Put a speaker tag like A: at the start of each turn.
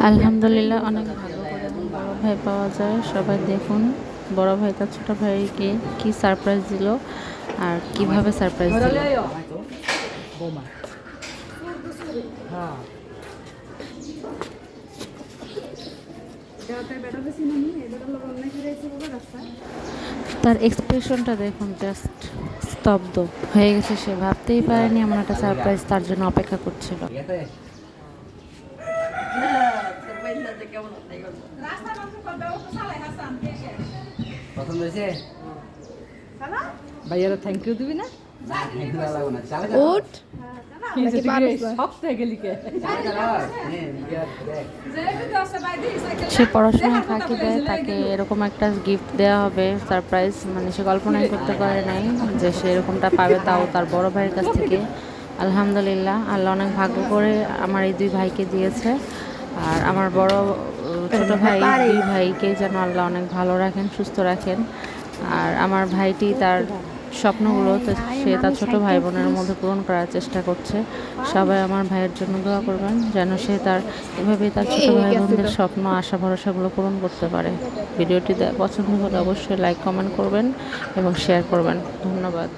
A: আলহামদুলিল্লাহ, অনেক ভালো করে বড় ভাই পাওয়া যায়। সবাই দেখুন বড় ভাই তার ছোট ভাইকে কি সারপ্রাইজ দিল আর কিভাবে সারপ্রাইজ দিল। তার এক্সপ্রেশনটা দেখুন, জাস্ট স্তব্ধ হয়ে গেছে। সে ভাবতেই পারেনি এমন একটা সারপ্রাইজ তার জন্য অপেক্ষা করছিল।
B: পছন্দ হয়েছে?
C: ভাইয়ারা থ্যাংক ইউ দিবি না?
A: উঠ সে পড়াশোনা ফাঁকি দেয়, তাকে এরকম একটা গিফট দেওয়া হবে সারপ্রাইজ, মানে সে কল্পনাই করতে পারে নাই যে সে এরকমটা পাবে, তাও তার বড় ভাইয়ের কাছ থেকে। আলহামদুলিল্লাহ, আল্লাহ অনেক ভাগ্য করে আমার এই দুই ভাইকে দিয়েছে। আর আমার বড় ছোট ভাই, দুই ভাইকে যেন আল্লাহ অনেক ভালো রাখেন, সুস্থ রাখেন। আর আমার ভাইটি তার স্বপ্নগুলো তো সে তার ছোট ভাই বোনের মধ্যে পূরণ করার চেষ্টা করছে। সবাই আমার ভাইয়ের জন্য দোয়া করবেন যেন সে তার এভাবেই তার ছোট ভাই বোনদের স্বপ্ন, আশা ভরসাগুলো পূরণ করতে পারে। ভিডিওটি পছন্দ হলে অবশ্যই লাইক কমেন্ট করবেন এবং শেয়ার করবেন। ধন্যবাদ।